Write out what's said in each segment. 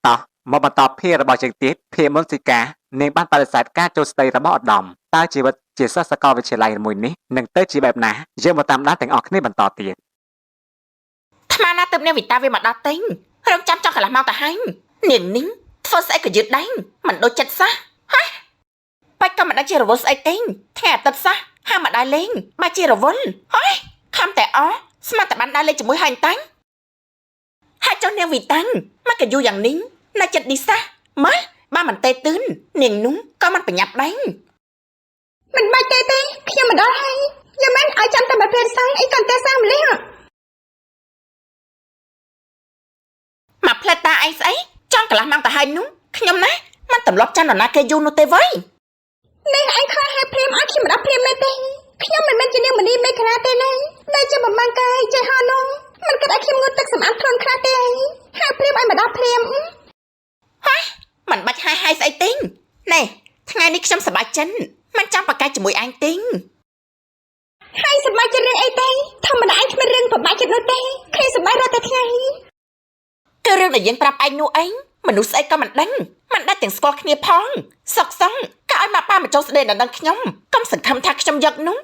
តោះមកបន្តភាគរបស់យើងទៀតភាគមុនសិកានាងបានបដិសេធការចូលស្ដីរបស់ឧត្តមតើជីវិតជាសិស្សសាកលវិទ្យាល័យមួយនេះនឹងទៅជាបែបណាយើងមកតាមដានទាំងអស់គ្នាបន្តទៀតថ្មណាទើបនាងវិតាវាមកដល់ទិញរងចាំចង់កន្លះម៉ោងទៅហើយនាងនេះធ្វើស្អីក៏យឺតដែរមិនដូចចិត្តសោះហ៎បាច់ក៏មិនដឹងជារវល់ស្អីទេថ្ងៃអាទិត្យសោះហាមកដើរលេងបើជារវល់ហ៎ខំតែអស្មានតែបានដើរលេងជាមួយហើយតាំងហើយចុះនាងវិតាំងមកក៏យូរយ៉ាងនេះនៅចិត្តនេះសោះម៉េះបើមិនទេទឿននាងនោះក៏មិនប្រញាប់ដែរមិនបាច់ទេខ្ញុំមកដល់ហើយយ៉ាងម៉េចឲ្យចាំតែមកពេលសាំងអីកាន់តែសាំងម្ល៉េះមកផ្លែតាឯងស្អីចង់កន្លះម៉ោងទៅហើយនោះខ្ញុំណាមិនទម្លាប់ចាំនរណាគេយូរនោះទេវ៉ៃនេះឯងខ្វះហើយព្រាមឲ្យខ្ញុំមកដល់ព្រាមមែនទេខ្ញុំមិនមែនជានាងមនីមេក្រាទេណាតែជាបំងកាយចេះហោនោះមិនគិតឲ្យខ្ញុំងូតទឹកសម្អាតខ្លួនខ្លះទេហើយព្រាមឲ្យមកដល់ព្រាមហ៎មិនបាច់ហើយស្អីទេណែថ្ងៃនេះខ្ញុំសប្បាយចិត្តមិនចាំប្រកែកជាមួយឯងទេហើយសប្បាយចិត្តរឿងអីទេធម្មតាឯងគ្មានរឿងប្របាយចិត្តនោះទេគ្នាសប្បាយរាល់តែថ្ងៃគឺរឿងដែលយើងប្រាប់ឯងនោះឯងមនុស្សស្អីក៏មិនដឹងមិនដាច់ទាំងស្គាល់គ្នាផងសុកសឹងក៏ឲ្យមកប៉ាមកចូលស្ដីដល់ដឹងខ្ញុំកុំសង្ឃឹមថាខ្ញុំយកនោះ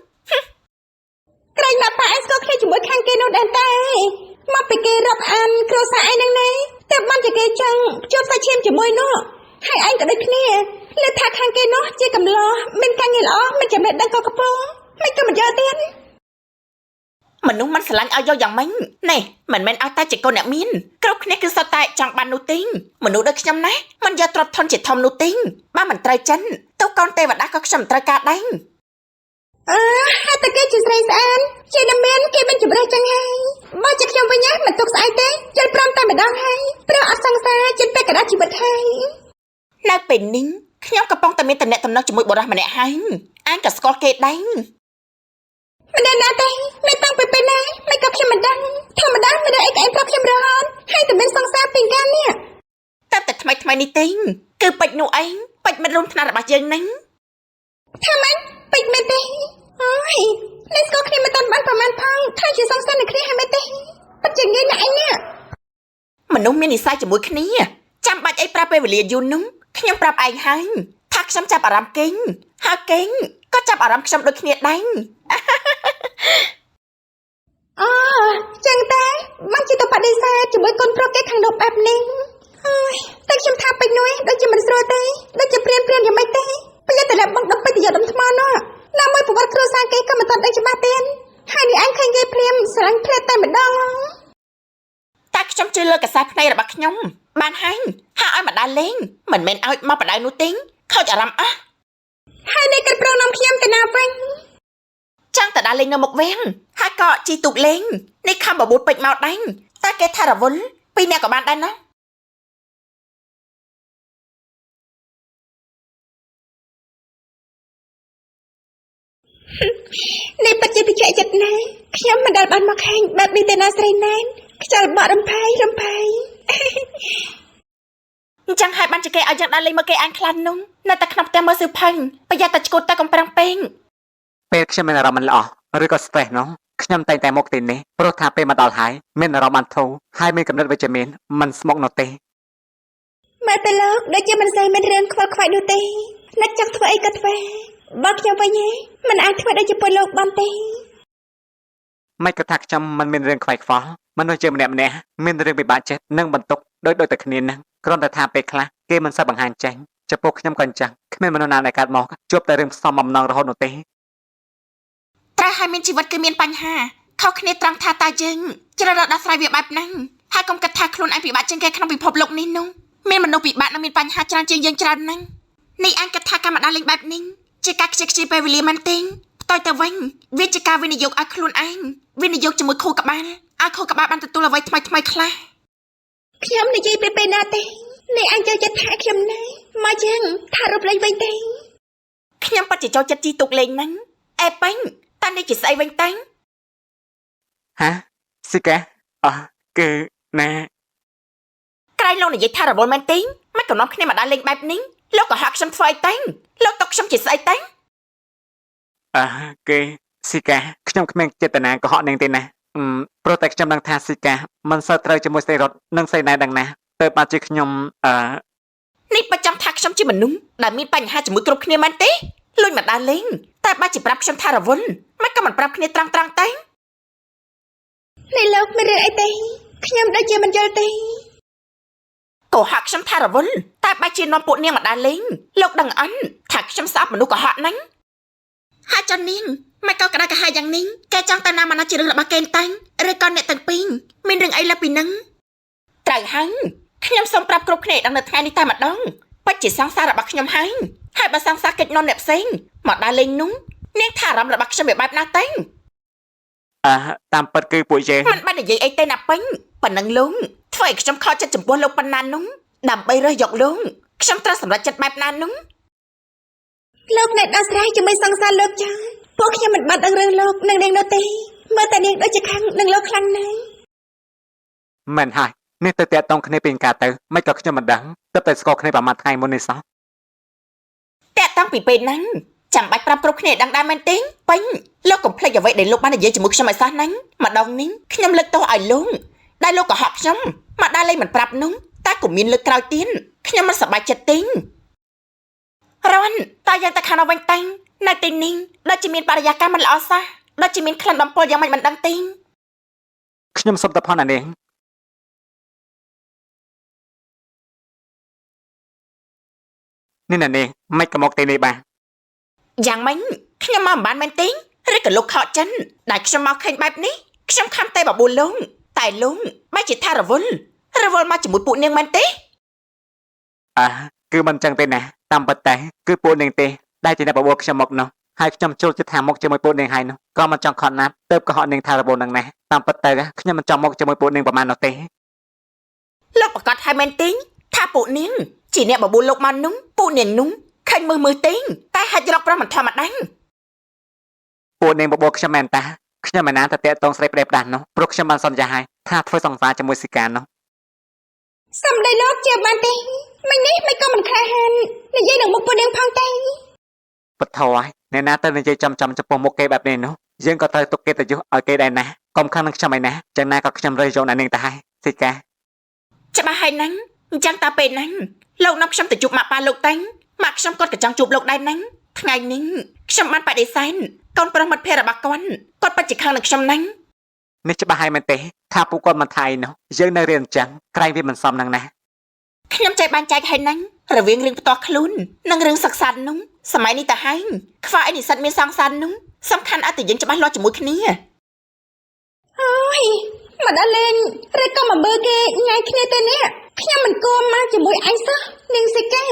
ក្រែងមកប៉ាឯងស្គាល់គ្នាជាមួយខាងគេនោះដែរតែមកពីគេរាប់អានគ្រួសារឯងនឹងណែតែបានជាគេចង់ជួបសាច់ឈាមជាមួយនោះហើយឯងក៏ដូចគ្នាលើថាខាងគេនោះជាកំឡោះមានការងារល្អមិនចំណេះដឹងក៏កំពុងមិនក៏មិនយកទៀតមនុស្សមិនស្រឡាញ់ឲ្យយកយ៉ាងម៉េចណែមិនមែនឲ្យតែជាកូនអ្នកមានគ្រប់គ្នាគឺសុទ្ធតែចង់បាននោះទេមនុស្សដូចខ្ញុំណាមិនយកទ្រព្យធនជាធំនោះទេបើមិនត្រូវចិនទៅកូនទេវតាក៏ខ្ញុំត្រូវការដែរហើយតែគេជាស្រីស្អាតជាអ្នកមានគេមិនជំរះចឹងហើយបើជាខ្ញុំវិញមិនទុកស្អីទេជិលព្រមតែម្ដងហើយព្រោះអត់សង្សារចិត្តតែកដាជីវិតហើយនៅពេលនេះខ្ញុំកំពុងតែមានតំណែងតំណងជាមួយបុរសម្នាក់ហើយអញក៏ស្គាល់គេដែរមិនដឹងណាទេមិនតាំងពីពេលណាមិនក៏ខ្ញុំមិនដឹងធម្មតាមិនដឹងអីក៏ឯងប្រាប់ខ្ញុំរហូតហើយតែមានសង្សារពីកាលនេះតែថ្មីនេះទេគឺពេជ្រនោះឯងពេជ្រមិត្តរួមថ្នាក់របស់យើងហ្នឹងថាម៉េចពេជ្រមែនទេអូយនេះស្គាល់គ្នាមិនតាន់បានប្រហែលផងថាជាសង្សារនឹងគ្នាហើយមែនទេពិតជាងាយណាស់ឯងនេះមនុស្សមាននិស្ស័យជាមួយគ្នាចាំបាច់អីប្រាប់ពេលវេលាយូរនោះខ្ញុំប្រាប់ឯងហើយថាខ្ញុំចាប់អារម្មណ៍គេងហើយគេងក៏ចាប់អារម្មណ៍ខ្ញុំដូចគ្នាដែរអូចឹងតែមិនជាទៅបដិសេធជាមួយកូនប្រុសគេខាងនោះបែបនេះអូយតែខ្ញុំថាពេជ្រនោះដូចជាមិនស្រួលទេដូចជាព្រានយ៉ាងម៉េចទេbây giờតែលបងដុំពេជ្រទៅយកដុំថ្មនោះណាមួយប្រវត្តិគ្រួសារគេក៏មិនទាន់ដឹងច្បាស់ទេហើយនេះឯងឃើញគេព្រាមស្រឡាញ់ភ្លាតតែម្ដងតែខ្ញុំជឿលើកសែភ្នែករបស់ខ្ញុំបានហើយឲ្យមកដើរលេងមិនមែនឲ្យមកបដៅនោះទេខូចអារម្មណ៍អស់ហើយនេះគេប្រងនាំខ្ញុំទៅណាវិញចង់ទៅដើរលេងនៅមុខវាំងហើយក៏ជីទូកលេងនេះខំបបួលពេជ្រមកដែរតែគេថារវល់ពីរអ្នកក៏បានដែរណានេះពិតជាពិចារចិត្តណាស់ខ្ញុំមិនដែលបានមកខាងបែបនេះទេណាស្រីណែនខ្យល់បក់រំភៃអញ្ចឹងហើយបានជាគេឲ្យយើងដើរលេងមកគេអានខ្លាំងនោះនៅតែក្នុងផ្ទះមើលសៀវភៅប្រយ័ត្នតែឈួតតែកំប្រាំងពេងពេលខ្ញុំមានអារម្មណ៍មិនល្អឬក៏ stress នោះខ្ញុំតែងតែមកទីនេះព្រោះថាពេលមកដល់ហើយមានអារម្មណ៍បានធូរហើយមានកំណត់វិជ្ជមានមិនស្មុគនោះទេម៉ែទៅលោកដូចជាមិនសូវមានរឿងខ្វល់ខ្វាយនោះទេនឹកចង់ធ្វើអីក៏ធ្វើបើខ្ញុំវិញមិនអាចធ្វើដូចជាពលលោកបានទេមិនក៏ថាខ្ញុំមិនមានរឿងខ្វាយខ្វល់មនុស្សជាម្នាក់មានរឿងពិបាកចិត្តនិងបន្ទុកដូចតែគ្នានឹងគ្រាន់តែថាពេលខ្លះគេមិនសូវបង្ហាញចេញចំពោះខ្ញុំក៏អញ្ចឹងគ្មានមនុស្សណាដែលកើតមកជួបតែរឿងផ្សំបំណងរហូតនោះទេត្រូវឲ្យមានជីវិតគឺមានបញ្ហាខុសគ្នាត្រង់ថាតើយើងជ្រើសរើសដោះស្រាយវាបែបណាហើយកុំគិតថាខ្លួនឯងពិបាកជាងគេក្នុងពិភពលោកនេះនោះមានមនុស្សពិបាកនិងមានបញ្ហាច្រើនជាងយើងច្រើនណាស់នេះអញគិតថាការមកដើរលេងបែបនេះជាការខ្ជិលខ្ជាយពេលវេលាមែនទេផ្ទុយទៅវិញវាជាការវិនិយោគឲ្យខ្លួនឯងវិនិយោគជាមួយខួរក្បាលឲ្យខួរក្បាលបានទទួលអ្វីថ្មីខ្លះខ្ញុំនិយាយពេលណាទេនេះអញចូលចិត្តថាខ្ញុំណាមកចឹងថារົບលេងវិញទេខ្ញុំពិតជាចូលចិត្តជីទូកលេងហ្នឹងអេពេញតានេះជាស្អីវិញតាំងហាស៊ីកាគឺណាក្រែងលោកនិយាយថារវល់មែនទេមិនកំណត់គ្នាមកដើរលេងបែបនេះលោកក៏ហាក់ខ្ញុំធ្វើអីតាំងលោកទុកខ្ញុំជាស្អីតាំងគេស៊ីកាខ្ញុំគ្មានចេតនាកុហកនឹងទេណាព្រោះតែខ្ញុំដឹងថាស៊ីកាមិនសូវត្រូវជាមួយស្រីរត់និងស្រីណែដឹងណា ទៅបានជាខ្ញុំនេះបើចាំថាខ្ញុំជាមនុស្សដែលមានបញ្ហាជាមួយគ្រប់គ្នាមែនទេលុយមិនដើរលេងតែបើជាប្រាប់ខ្ញុំថារវល់មិនក៏មិនប្រាប់គ្នាត្រង់ទេនេះលោកមានរឿងអីទេខ្ញុំដូចជាមិនយល់ទេ ក៏ហាក់ខ្ញុំថារវល់តែបើជានាំពួកនាងមកដើរលេងលោកដឹងអន់ថាខ្ញុំស្អប់មនុស្សកុហកហ្នឹងហើយចុះនាងមិនក៏ក្តៅក្រហាយយ៉ាងនេះគេចង់ទៅណាមកណាជារឿងរបស់គេតាំងឬក៏អ្នកទាំងពីរមានរឿងអីលើពីហ្នឹងត្រូវហើយខ្ញុំសូមប្រាប់គ្រប់គ្នាដឹងនៅថ្ងៃនេះតែម្ដងពិតជាសង្សាររបស់ខ្ញុំហើយបើសង្សារកិច្ចនាំអ្នកផ្សេងមកដើរលេងនោះនាងថាអារម្មណ៍របស់ខ្ញុំវាបែបណាទៅតាមពិតគឺពួកយើងមិនបាននិយាយអីទេណាពេញប៉ុណ្ណឹងលោកធ្វើឲ្យខ្ញុំខកចិត្តចំពោះលោកប៉ុណ្ណានោះដើម្បីរើសយកលោកខ្ញុំត្រូវសម្រេចចិត្តបែបណានោះលោកអ្នកដោះស្រាយជាមួយសង្សារលោកចាពួកខ្ញុំមិនបានដឹងរឿងលោកនឹងនាងនោះទេមើលតែនាងដូចជាខាងនឹងលោកខ្លាំងណាស់មិនហើយនេះទៅតាក់តងគ្នាពីកាទៅមិនក៏ខ្ញុំមិនដឹងទើបតែស្គាល់គ្នាប្រហែលថ្ងៃមុននេះសោះតាក់តងពីពេលហ្នឹងចាំបាច់ប្រាប់គ្រប់គ្នាដឹងដែរមែនទេពេញលោកកុំភ្លេចអ្វីដែលលោកបាននិយាយជាមួយខ្ញុំឲ្យសោះហ្នឹងម្ដងនេះខ្ញុំលើកទោសឲ្យលោកដែលលោកកុហកខ្ញុំមកដើរលេងមិនប្រាប់នោះតែក៏មានលើកក្រោយទៀតខ្ញុំមិនសប្បាយចិត្តទេរ៉ាន់តើយ៉ាងតែខាងនោះវិញតាំងនៅទីនេះដូចជាមានបរិយាកាសមិនល្អសោះដូចជាមានក្លិនបំពុលយ៉ាងមិនដឹងទេខ្ញុំសុំតែផងណានាងនេះណានាងមិនក៏មកទីនេះបានយ៉ាងម៉េចខ្ញុំមកមិនបានមែនទេឬក៏លោកខកចិនដែលខ្ញុំមកឃើញបែបនេះខ្ញុំខំតែបបួលលោកតែលោកបែរជាថារវល់មកជាមួយពួកនាងមែនទេគឺមិនចឹងទេណាតាមពិតតែគឺពួកនាងទេដែលជាអ្នកបបួលខ្ញុំមកនោះហើយខ្ញុំចូលចិត្តថាមកជាមួយពួកនាងហើយនោះក៏មិនចង់ខកណាស់ទៅក៏ហត់នាងថារវល់នឹងណាតាមពិតតែខ្ញុំមិនចង់មកជាមួយពួកនាងប្រហែលនោះទេលោកប្រកាសឲ្យមែនទេថាពួកនាងជាអ្នកបបួលលោកមកនោះពួកនាងនោះឃើញមើលទេតែហាច់រកប្រមិនធម្មតាពួកនាងបបួលខ្ញុំមែនតាខ្ញុំមិនណាទៅតាក់តងស្រីប្តីផ្ដាស់នោះព្រោះខ្ញុំបានសន្យាឲ្យថាធ្វើសង្សារជាមួយស៊ីកានោះសំដីលោកជាបានទេមិញនេះមិនក៏មិនខ្លាហាននិយាយនឹងមុខពួកនាងផងទេបថយអ្នកណាទៅនិយាយចំចំពោះមុខគេបែបនេះនោះយើងក៏ត្រូវទុកគេទៅយុះឲ្យគេដែរណាកុំខឹងនឹងខ្ញុំឯណាចឹងណាក៏ខ្ញុំរើសយកណានាងទៅហើយស៊ីកាច្បាស់ហើយហ្នឹងអញ្ចឹងតាពេលហ្នឹងលោកនាំខ្ញុំទៅជួបម៉ាក់ប៉ាលោកតាំងម៉ាក់ខ្ញុំគាត់ក៏ចង់ជួបលោកដែរហ្នឹងថ្ងៃនេះខ្ញុំបានបដិសេធកូនប្រុសមិត្តភក្តិរបស់គាត់ពិតជាខឹងនឹងខ្ញុំហ្នឹងនេះច្បាស់ហើយមែនទេថាពួកគាត់មិនថៃនោះយើងនៅរៀនអញ្ចឹងក្រែងវាមិនសមនឹងណាខ្ញុំចេះបែងចែកហើយហ្នឹងរវាងរឿងផ្ទាល់ខ្លួននិងរឿងសិក្សានោះសម័យនេះទៅហើយខ្វះអីនិស្សិតមានសង្សារនោះសំខាន់ឲ្យតែយើងច្បាស់លាស់ជាមួយគ្នាអូយមកដល់លេងឬក៏មកមើលគេញ៉ៃគ្នាទៅនេះខ្ញុំមិនគួរមកជាមួយអញសោះនាងសិកា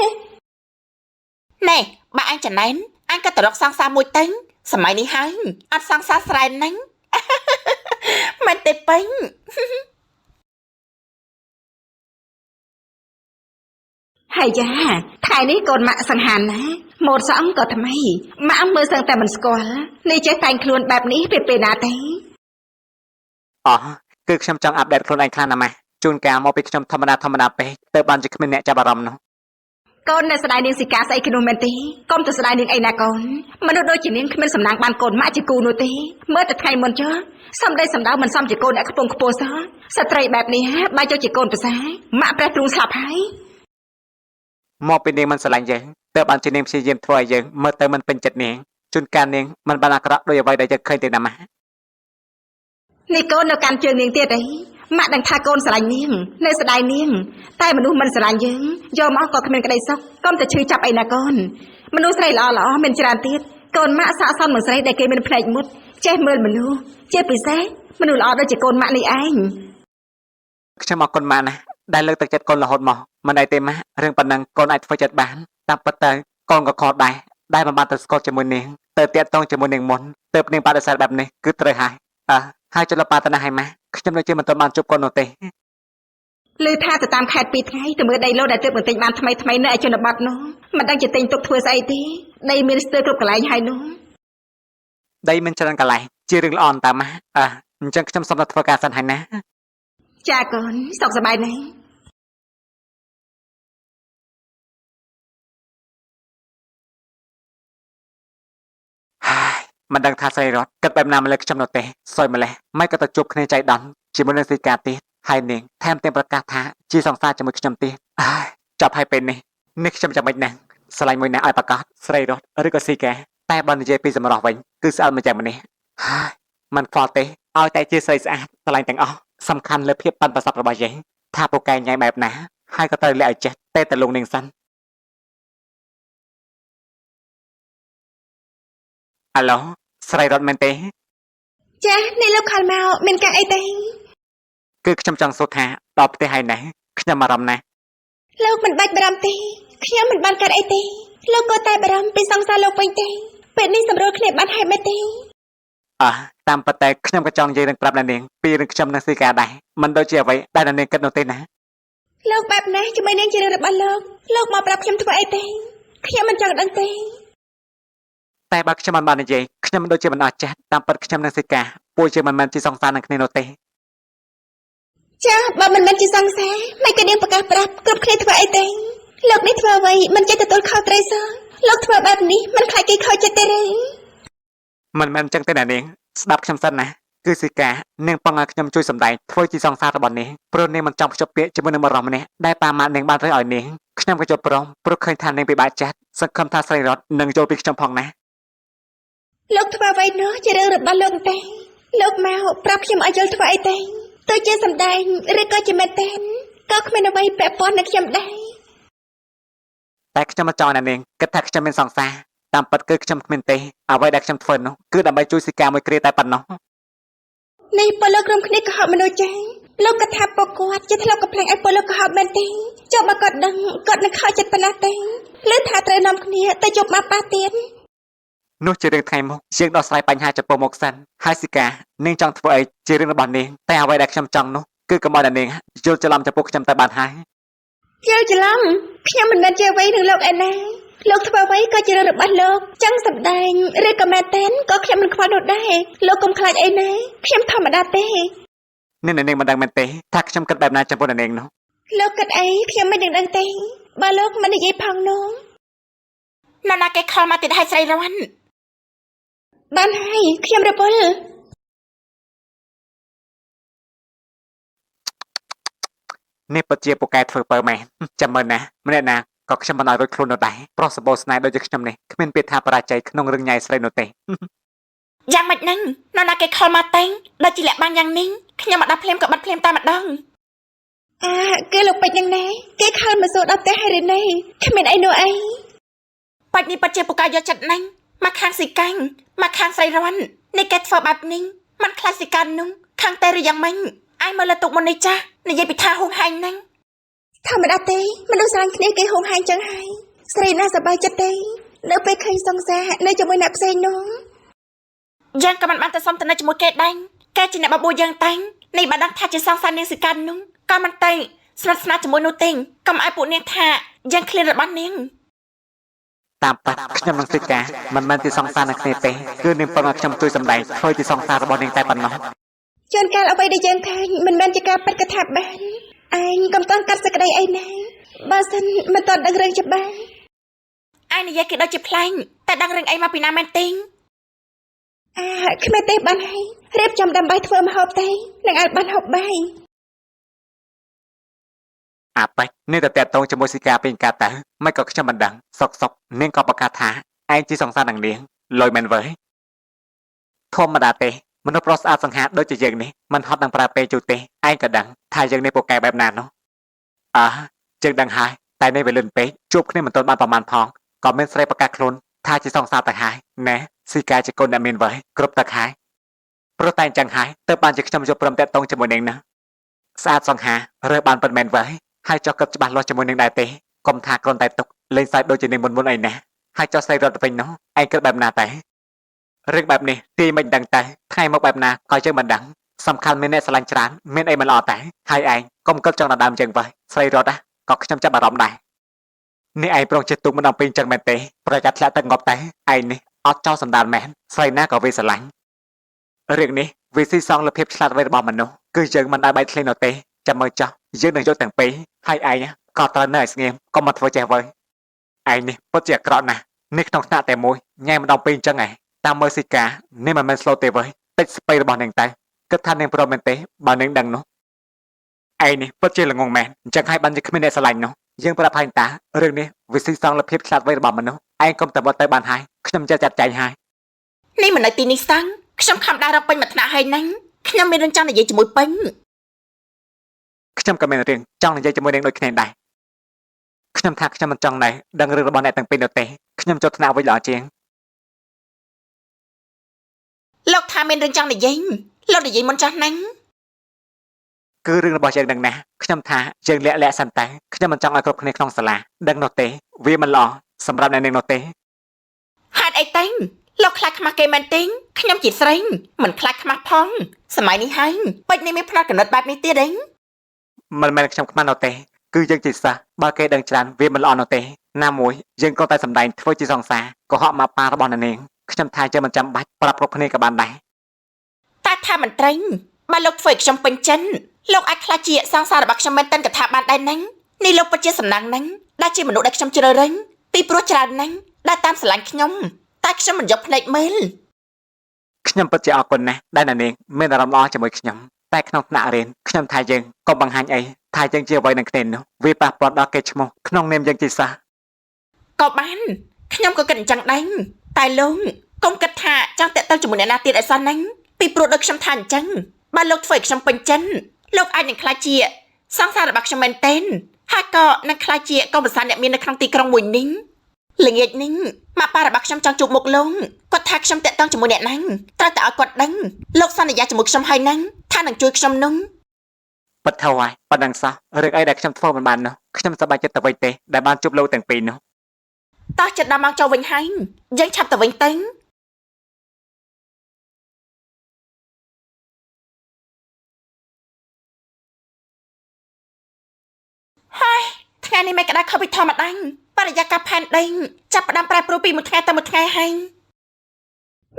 ណែបើអញចំណែនអញក៏ទៅរកសង្សារមួយទៅសម័យនេះហើយអត់សង្សារស្រែនហ្នឹងមិនទេពេញហើយយ៉ាថ្ងៃនេះកូនម៉ាក់សង្ហានណាម៉ូតសក់ក៏ថ្មីម៉ាក់មើលសឹងតែមិនស្គាល់នេះចេះតែងខ្លួនបែបនេះពេលណាទេគឺខ្ញុំចង់អាប់ដេតខ្លួនឯងខ្លាំងណាស់ម៉ាជួនកាលមកពីខ្ញុំធម្មតាពេកទៅបានជាគ្មានអ្នកចាប់អារម្មណ៍នោះកូននៅស្ដាយនាងស៊ីកាស្អីគ្នាមែនទេកុំទៅស្ដាយនាងអីណាកូនមនុស្សដូចជានាងគ្មានសំណាងបានកូនម៉ាក់ជាគូនោះទេមើលតែថ្ងៃមុនចុះសំដីសំដៅមិនសមជាកូនអ្នកខ្ពង់ខ្ពស់សោះស្ត្រីបែបនេះបើយកជាកូនប្រសាម៉ាក់ប្រេះទ្រូងស្លាប់ហើយមកពីនាងមិនស្រឡាញ់យើងទៅបានជានាងព្យាយាមធ្វើឲ្យយើងមើលទៅមិនពេញចិត្តនាងជួនកាលនាងមិនបានអាក្រក់ដោយអ្វីដែលយើងឃើញទេណាម៉ានេះកូននៅកាន់ជើងនាងទៀតអីម៉ាក់ដឹងថាកូនស្រឡាញ់នាងនៅស្ដាយនាងតែមនុស្សមិនស្រឡាញ់យើងយកមកក៏គ្មានក្តីសុខកុំតែឈឺចាប់អីណាកូនមនុស្សស្រីល្អមានច្រើនទៀតកូនម៉ាក់ស័ក្តិសមនឹងស្រីដែលគេមានភ្នែកមុតចេះមើលមនុស្សជាពិសេសមនុស្សល្អដូចជាកូនម៉ាក់នេះឯងខ្ញុំអរគុណម៉ាក់ណាដែលលើកទឹកចិត្តកូនរហូតមកមិនអីទេម៉ាក់រឿងប៉ុណ្ណឹងកូនអាចធ្វើចិត្តបានតាមពិតទៅកូនក៏ខកដែរដែលមិនបានទៅស្គាល់ជាមួយនាងទៅតាក់ទងជាមួយនាងមុនទៅនាងបដិសេធបែបនេះគឺត្រូវហើយចុះលបាតណាហើយម៉ាក់ខ្ញុំនៅជាមិនទាន់បានជួបកូននោះទេឮថាទៅតាមខេត្ត2ថ្ងៃទៅមើលដីឡូដែលទើបបន្តិចបានថ្មីនៅឯជនបទនោះមិនដឹងជាទិញទុកធ្វើស្អីទេដីមានស្ទើរគ្រប់កន្លែងហើយនោះដីមានច្រើនកន្លែងជារឿងល្អតាម៉ាអញ្ចឹងខ្ញុំសូមទៅធ្វើការសិនហើយណាចាកូនសុខសប្បាយណាស់មិនដឹងថាស្រីរត់គិតបែបណាម្លេះខ្ញុំនោះទេសួយម្លេះមិនក៏ទៅជួបគ្នាចៃដន្យជាមួយនឹងស៊ីកាទៀត ហើយនាងថែមទាំងប្រកាសថាជាសង្សារជាមួយខ្ញុំទៀតចាប់ឲ្យពេលនេះខ្ញុំចាំមិនណាស់ស្រឡាញ់មួយណាស់ឲ្យប្រកាសស្រីរត់ឬក៏ស៊ីកាតែបើនិយាយពីសម្រស់វិញគឺស្អិតមកយ៉ាងម្នេះហើយมันខ្វល់ទេឲ្យតែជាស្រីស្អាតស្រឡាញ់ទាំងអស់សំខាន់លើភាពប៉ិនប្រសប់របស់យើងថាពូកែញ៉ៃបែបណាហើយក៏ត្រូវលាក់ឲ្យចេះតែតលងនាងសិនអាឡូស្រីរត់មែនទេចានេះលោកខលមកមានការអីទេ គឺខ្ញុំចង់សួរថាដល់ផ្ទះហើយណាខ្ញុំអារម្មណ៍ណាស់ លោកមិនបាច់បារម្ភទេខ្ញុំមិនបានកើតអីទេលោកក៏តែបារម្ភពីសង្សារលោកវិញទេពេលនេះសម្រួលគ្នាបានហើយមែនទេតាមពិតតែខ្ញុំក៏ចង់និយាយនឹងប្រាប់អ្នកនាងពីរឿងខ្ញុំនឹងស៊ីកាដែរមិនដូចជាអ្វីដែលអ្នកនាងគិតនោះទេណា លោកបែបណាជាមួយនាងជារឿងរបស់លោកមកប្រាប់ខ្ញុំធ្វើអីទេខ្ញុំមិនចង់ដឹងទេតែបើខ្ញុំមិនបាននិយាយខ្ញុំមិនដូចជាមិនអត់ចាស់តាមពិតខ្ញុំនឹងស៊ីកាពួកជាមិនមែនជាសង្សារនឹងគ្នានោះទេចាបើមិនមែនជាសង្សារមិនក៏នាងប្រកាសប្រាប់គ្រប់គ្នាធ្វើអីទេលោកនេះធ្វើអ្វីមិនចេះទទួលខុសត្រូវសោះលោកធ្វើបែបនេះមិនខ្លាចគេខូចចិត្តទេឬមិនមែនចឹងទេណានាងស្ដាប់ខ្ញុំសិនណាគឺស៊ីកានាងបងឲ្យខ្ញុំជួយសម្ដែងធ្វើជាសង្សាររបស់នាងព្រោះនាងមិនចង់ភ្ជាប់ពាក្យជាមួយនឹងបរិសម្នាក់ដែលប៉ាម៉ាក់នាងបានរើសឲ្យនាងខ្ញុំក៏យល់ព្រមព្រោះឃើញថានាងពិបាកចិត្តសង្ឃឹមថាស្រីរតនឹងយល់ពីខ្ញុំផងណាលោកធ្វើអ្វីនោះជារឿងរបស់លោកទេលោកមកប្រាប់ខ្ញុំឲ្យយល់ធ្វើអីទេទោះជាសម្ដែងឬក៏ជាមែនទេក៏គ្មានអ្វីពាក់ព័ន្ធនឹងខ្ញុំដែរតែខ្ញុំមិនចង់ឲ្យនាងគិតថាខ្ញុំមានសង្សារតាមពិតគឺខ្ញុំគ្មានទេអ្វីដែលខ្ញុំធ្វើនោះគឺដើម្បីជួយស៊ីកាមួយគ្រាតែប៉ុណ្ណោះនេះពលលោកក្រុមគ្នាកុហកមនុស្សចា៎លោកក៏ថាពួកគាត់ជាធ្លាប់កំ pl ែងឲ្យពលលោកកុហកមែនទេចុះបើគាត់ដឹងគាត់នឹងខកចិត្តប៉ុណ្ណាទេឬថាត្រូវនាំគ្នាទៅជប់មកប៉ាទៀតនោះជារឿងថ្ងៃមុខជាងដោះស្រាយបញ្ហាចំពោះមុខសិនហើយស៊ីកានាងចង់ធ្វើអីជារឿងរបស់នាងតែអ្វីដែលខ្ញុំចង់នោះគឺកុំឲ្យនាងយល់ច្រឡំចំពោះខ្ញុំតែបានហើយយល់ច្រឡំខ្ញុំមិនមែនជាអ្វីនឹងលោកឯណាលោកធ្វើអ្វីក៏ជារឿងរបស់លោកចឹងសម្ដែងឬក៏មែនទេក៏ខ្ញុំមិនខ្វល់នោះដែរលោកកុំខ្លាចអីណាខ្ញុំធម្មតាទេនាងមិនដឹងមែនទេថាខ្ញុំគិតបែបណាចំពោះនាងនោះលោកគិតអីខ្ញុំមិនដឹងទេបើលោកមិននិយាយផងនោះណាគេខលមកទៀតឲ្យស្រីរន់បានហើយខ្ញុំរពលនេះពិតជាពូកែធ្វើពើមែនចាំមើលណាម្នាក់ណាក៏ខ្ញុំមិនឲ្យរួចខ្លួននោះដែរប្រុសសម្បូរស្នេហ៍ដូចជាខ្ញុំនេះគ្មានពាក្យថាបរាជ័យក្នុងរឿងញ៉ៃស្រីនោះទេយ៉ាងម៉េចហ្នឹងណាគេខលមកតែងដូចជាលាក់បាំងយ៉ាងនេះខ្ញុំមកដល់ភ្លាមក៏បាត់ភ្លាមតែម្ដងគេលោកពេជ្រនឹងណាគេខលមកសួរដល់ផ្ទះហើយឬនេះគ្មានអីនោះអីបាច់នេះពិតជាពូកែយកចិត្តណាស់មកខាងស៊ីកាញ់មកខាងស្រីរន់នេះគេធ្វើបែបនេះมันខ្លាចស៊ីកានោះខាងតែឬយ៉ាងម៉េចអាយមើលលើទុកមុននេះចាស់និយាយពីថាហួងហែងហ្នឹងធម្មតាទេមនុស្សស្រាញ់គ្នាគេហួងហែងចឹងហើយស្រីណាសប្បាយចិត្តទេនៅពេលឃើញសង្សារនៅជាមួយអ្នកផ្សេងនោះយ៉ាងក៏មិនបានទៅសុំទៅនៅជាមួយគេដែរគេជាអ្នកបបួលយ៉ាងតែងនេះបានដឹងថាជាសង្សារនាងស៊ីកានោះក៏មិនទៅស្និទ្ធស្នាលជាមួយនោះទេកុំឲ្យពួកនាងថាយ៉ាងឃ្លានរបស់នាងតាមប៉ាខ្ញុំនឹងស៊ីកាមិនមែនជាសង្សារនឹងគ្នាទេគឺនាងប៉ុន្តែខ្ញុំជួយសម្ដែងធ្វើជាសង្សាររបស់នាងតែប៉ុណ្ណោះជួនកាលអ្វីដែលយើងឃើញមិនមែនជាការពិតកថាបានឯងកុំតន់កាត់សេចក្តីអីណាបើសិនមិនតន់ដឹងរឿងច្បាស់ឯងនិយាយគេដូចជាប្លែងតែដឹងរឿងអីមកពីណាមែនទេគ្មានទេបានហើយរៀបចំដើម្បីធ្វើម្ហូបទេនឹងឲ្យបានហូបបាយប៉ាច់នេះតែតតងជាមួយស៊ីកាពេញកាតើមិនក៏ខ្ញុំមិនដឹងសុកនាងក៏ប្រកាសថាឯងជាសង្សារនឹងនាងលយមែនវើធម្មតាទេមនុស្សប្រុសស្អាតសង្ហាដូចជាយើងនេះមិនហត់នឹងប្រើពេលយូរទេឯងក៏ដឹងថាយើងនេះពូកែបែបណានោះយើងដឹងហើយតែនេះវាលឿនពេកជួបគ្នាមិនទាន់បានប្រមាណផងក៏មានស្រីប្រកាសខ្លួនថាជាសង្សារទៅហើយណែស៊ីកាជាកូនអ្នកមានវើគ្រប់ទឹកហើយព្រោះតែអញ្ចឹងហើយទើបបានជាខ្ញុំយកព្រមតតងជាមួយនាងណាស្អាតសង្ហារើបានប៉ុន្មានវើហើយចោះគិតច្បាស់លាស់ជាមួយនឹងដែរទេកុំថាគ្រាន់តែទុកលេងសើចដូចជានាងមុនអីណាហើយចោះស្រីរត់ទៅវិញនោះឯងគិតបែបណាតែរឿងបែបនេះទីមិនដឹងតែថ្ងៃមកបែបណាក៏យើងមិនដឹងសំខាន់មានអ្នកស្រឡាញ់ច្រើនមានអីមិនល្អតែហើយឯងកុំគិតចង់ដល់ដើមចឹងវើស្រីរត់ក៏ខ្ញុំចាប់អារម្មណ៍ដែរនេះឯងប្រងចិត្តទុកមិនដល់ពេលចឹងមែនទេប្រយ័ត្នធ្លាក់ទឹកងប់តែឯងនេះអត់ចោលសណ្ដានមែនស្រីណាក៏វាស្រឡាញ់រឿងនេះវាស៊ីសងលើភាពឆ្លាតវៃរបស់មនុស្សគឺយើងមិនដែលបែកធ្លាយនោះទេចាំមើលចោះយើងនឹងយកទាំងពីរហើយឯងក៏ត្រូវនៅឲ្យស្ងៀមកុំមកធ្វើចេះវើឯងនេះពិតជាអាក្រក់ណាស់នេះក្នុងថ្នាក់តែមួយញ៉ែម្ដងពីរអញ្ចឹងឯងតាមមើលស៊ីកានេះមិនមែនស្លូតទេវើតិចស្ពៃរបស់នាងតែគិតថានាងព្រមមែនទេបើនាងដឹងនោះ ឯនេះពិតជាល្ងងមែនអញ្ចឹងហើយបានជាគ្មានអ្នកស្រឡាញ់នោះយើងប្រាប់ហើយតារឿងនេះវាស៊ីសងលភាពឆ្លាតវៃរបស់មនុស្សឯងកុំតែបត់ទៅបានហើយខ្ញុំចេះចាត់ចែងហើយ នេះមិននៅទីនេះសាំងខ្ញុំខំដើររកពេញមួយថ្នាក់ហើយហ្នឹងខ្ញុំមានរឿងចង់និយាយជាមួយពេញ ខ្ញុំក៏មានរឿងចង់និយាយជាមួយនឹងដូចគ្នាដែរខ្ញុំថាខ្ញុំមិនចង់ដែរដឹងរឿងរបស់អ្នកទាំងពីរនោះទេខ្ញុំចូលថ្នាក់វិញល្អជាង លោកថាមានរឿងចង់និយាយលោកនិយាយមុនចាស់ហ្នឹង គឺរឿងរបស់យើងដឹងណាស់ខ្ញុំថាយើងលាក់សិនតែខ្ញុំមិនចង់ឲ្យគ្រប់គ្នាក្នុងសាលាដឹងនោះទេវាមិនល្អសម្រាប់អ្នកនាងនោះទេ ហេតុអីទេលោកខ្លាចខ្មាស់គេមែនទេខ្ញុំជាស្រីមិនខ្លាចខ្មាស់ផងសម័យនេះហើយពេជ្រនេះមានផ្នត់កណិតបែបនេះទៀតទេ មិនមែនខ្ញុំខ្មាស់នោះទេគឺយើងជាសិស្សបើគេដឹងច្រើនវាមិនល្អនោះទេណាមួយយើងក៏តែសម្ដែងធ្វើជាសង្សារកុហកមកប៉ារបស់អ្នកនាងខ្ញុំថាយើងមិនចាំបាច់ប្រាប់គ្រប់គ្នាក៏បានដែរ តែថាមិនត្រូវបើលោកធ្វើឲ្យខ្ញុំពេញចិត្តលោកអាចខ្លាចជាសង្សាររបស់ខ្ញុំមែនតើកថាបានដែរហ្នឹងនេះលោកពិតជាសំណាងហ្នឹងដែលជាមនុស្សដែលខ្ញុំជ្រើសរើសពីព្រោះច្រើនហ្នឹងដែលតាមស្រឡាញ់ខ្ញុំតែខ្ញុំមិនយកភ្នែកមើល ខ្ញុំពិតជាអរគុណណាស់ដែលអ្នកនាងមានអារម្មណ៍ល្អជាមួយខ្ញុំតែក្នុងថ្នាក់រៀនខ្ញុំថាយើងកុំបង្ហាញអីថាយើងជាអ្វីនឹងគ្នានោះវាប៉ះពាល់ដល់កេរ្តិ៍ឈ្មោះក្នុងនាមយើងជាសិស្ស ក៏បានខ្ញុំក៏គិតអញ្ចឹងដែរតែលោកកុំគិតថាចង់តាក់ទងជាមួយអ្នកណាទៀតឲ្យសោះហ្នឹងពីព្រោះដូចខ្ញុំថាអញ្ចឹងបើលោកធ្វើឲ្យខ្ញុំពេញចិត្តលោកអាចនឹងខ្លាចជាសង្សាររបស់ខ្ញុំមែនទែនហើយក៏នឹងខ្លាចជាកុំប្រសាអ្នកមាននៅក្នុងទីក្រុងមួយនេះល្ងាចនេះម៉ាក់ប៉ារបស់ខ្ញុំចង់ជួបមុខលោកគាត់ថាខ្ញុំតាក់ទងជាមួយអ្នកហ្នឹងត្រូវតែឲ្យគាត់ដឹងលោកសន្យាជាមួយខ្ញុំហើយហ្នឹងថានឹងជួយខ្ញុំនោះ ពិតទៅហើយប៉ុណ្ណឹងសោះរឿងអីដែលខ្ញុំធ្វើមិនបាននោះខ្ញុំសប្បាយចិត្តទៅវិញទេដែលបានជួបលោកទាំងពីរនោះ តោះចិត្តដល់មកចូលវិញហើយយើងឆាប់ទៅវិញទៅហើយថ្ងៃនេះមិនក្តៅខុសពីធម្មតាបរិយាកាសផែនដីចាប់ផ្ដើមប្រែប្រួលពីមួយថ្ងៃទៅមួយថ្ងៃហើយ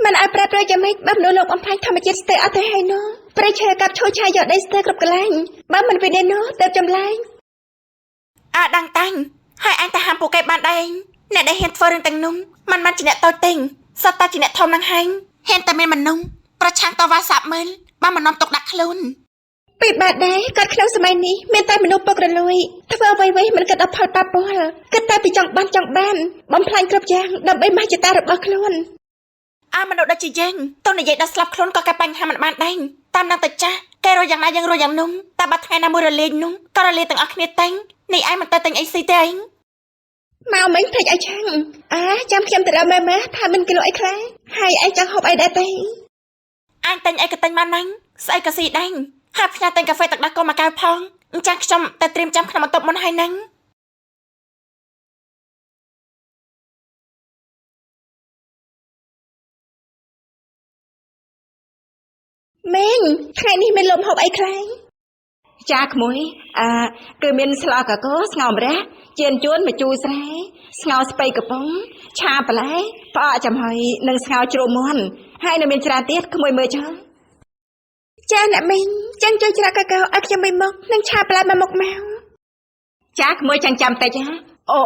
មិនឲ្យប្រែប្រួលយ៉ាងម៉េចបើមនុស្សលោកបំផ្លាញធម្មជាតិស្ទើរអត់ទៅហើយនោះព្រៃឈើកាប់ឈូឆាយយកដីស្ទើរគ្រប់កន្លែងបើមិនពីនេះនោះទៅចម្លែង អាដឹងតាំងហើយអញទៅហាមពួកគេបានដែរអ្នកដែលហ៊ានធ្វើរឿងទាំងនោះមិនមែនជាអ្នកតូចទេសត្វតែជាអ្នកធំនឹងហើយហ៊ានតែមានមនុស្សប្រឆាំងតវ៉ាសាប់មើលបើមិននាំទុកដាក់ខ្លួន ពីបាត់ដែរគាត់ក្នុងសម័យនេះមានតែមនុស្សពុករលួយធ្វើអ្វីៗមិនគិតដល់ផលប៉ះពាល់គិតតែពីចង់បានបំផ្លាញគ្រប់យ៉ាងដើម្បីមហិច្ឆតារបស់ខ្លួន អាមនុស្សដូចជាយើងតើនិយាយដល់ស្លាប់ខ្លួនក៏កែបញ្ហាមិនបានដែរតាមនឹងតែចាស់គេរយយ៉ាងណាយើងរយយ៉ាងនោះតែបាត់ថ្ងៃណាមួយរលាយនោះក៏រលាយទាំងអស់គ្នាតែងនេះឯងមិនទៅតែងអីស៊ីទេឯង មកមិញភ្លេចឲ្យឆាំងចាំខ្ញុំទៅដល់ម៉ែថាមិនគិលអីខ្លះហើយឯងចង់ហូបអីដែរទេ អញតែងអីក៏តែងបានហ្នឹងស្អីក៏ស៊ីដែរហើយផ្ញើតែងកាហ្វេទឹកដោះគោមួយកែវផងអញ្ចឹងខ្ញុំតែត្រៀមចាំក្នុងបន្ទប់មុនហើយហ្នឹង ម៉េងថ្ងៃនេះមានលំហូបអីខ្លះចាក្មួយគឺមានស្លកាកូស្ងោរម្រះជៀនជួនម្ជូរស្រែស្ងោរស្ពៃកំប៉ុងឆាបន្លែផ្អកចំហុយនិងស្ងោរជ្រូកមាន់ហើយនៅមានច្រើនទៀតក្មួយមើលចុះចាអ្នកមីងចឹងជួយច្រាក់កាកោឲ្យខ្ញុំមួយមុខនិងឆាបន្លែមួយមុខមកចាក្មួយចាំតិចអូ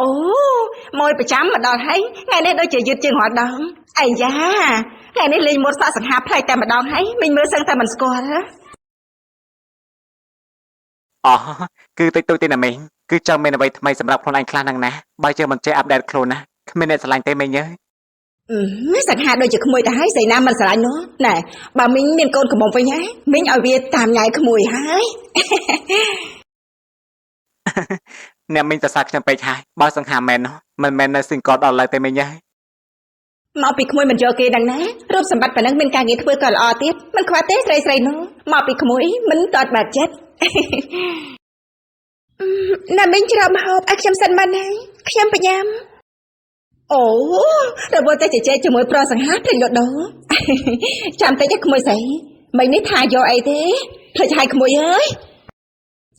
មួយប្រចាំមកដល់ហើយថ្ងៃនេះដូចជាយឺតជាងរាល់ដងអាយ៉ាថ្ងៃនេះលេងមុតសក់សង្ហាផ្លែតែម្ដងហើយមីងមើលសឹងតែមិនស្គាល់ អូគឺតិចតួចទេណាមីងគឺចង់មានអ្វីថ្មីសម្រាប់ខ្លួនឯងខ្លះហ្នឹងណាបើយើងមិនចេះអាប់ដេតខ្លួនណាគ្មានអ្នកស្រឡាញ់ទេមីងអើយ សង្ហាដូចជាក្មួយទៅហើយស្អីណាមិនស្រឡាញ់នោះណែបើមីងមានកូនកំមុំវិញហ៎មីងឲ្យវាតាមញ៉ៃក្មួយហើយ អ្នកមីងសរសើរខ្ញុំពេកហើយបើសង្ហាមែននោះមិនមែននៅស៊ីងកតដល់ឡើយទេមីងអើយ មកពីក្មួយមិនយកគេដឹងណារូបសម្បត្តិប៉ុណ្ណឹងមានការងារធ្វើក៏ល្អទៀតមិនខ្វះទេស្រីនោះមកពីក្មួយមិនតតបាត់ចិត្ត ណាមីងច្រកមកហូបឲ្យខ្ញុំសិនបានហើយខ្ញុំបញ្ញាំអូរវល់តែជជែកជាមួយប្រុសសង្ហាភ្លេចលដូរ ចាំតិចក្មួយស្រីមិននេះថាយកអីទេភ្លេចឲ្យក្មួយអើយ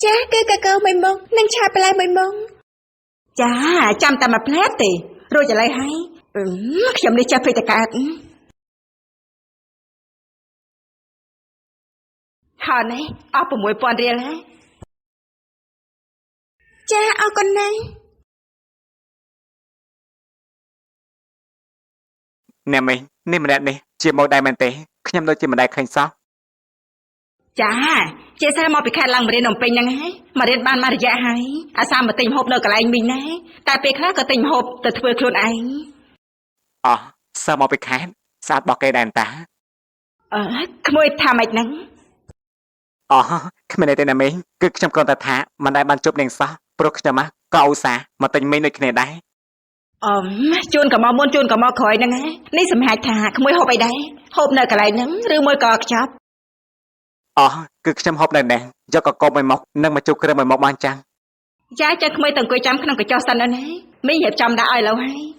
ចាគឺកាកោមួយមុខនិងឆាបន្លែមួយមុខចាចាំតែមួយផ្លែទេរួចឥឡូវហើយខ្ញុំនេះចេះពេកតកើតហើយនេះអស់ 6,000 រៀលហើយចាអរគុណណាស់ អ្នកមីងនេះម្នាក់នេះជាម៉ូដែលមែនទេខ្ញុំដូចជាមិនដែលឃើញសោះ ចាជាសារមកពីខេត្តឡើងមករៀននំពេញហ្នឹងហ៎មករៀនបានមួយរយៈហើយអាសាមកទិញម្ហូបនៅកន្លែងមីងណាតែពេលខ្លះក៏ទិញម្ហូបទៅធ្វើខ្លួនឯង អោះសើមកពីខេត្តស្អាតរបស់គេដែរតា ក្មួយថាម៉េចហ្នឹង អូគ្មានអីទេណាមីងគឺខ្ញុំគ្រាន់តែថាមិនដែលបានជួបនាងសោះព្រោះខ្ញុំក៏ឧស្សាហ៍មកទិញមីងដូចគ្នាដែរ ជូនក៏មកមុនជូនក៏មកក្រោយហ្នឹងហ៎នេះសម្រាប់ថាក្មួយហូបអីដែរហូបនៅកន្លែងហ្នឹងឬមួយក៏ខ្ចប់ អូគឺខ្ញុំហូបនៅនេះយកកកុំមួយមុខនិងមកជុកគ្រឿងមួយមុខបានចាំង ចាចាំក្មួយទៅអង្គុយចាំក្នុងកញ្ចក់សិនណាមីងរៀបចំដាក់ឲ្យឥឡូវហើយ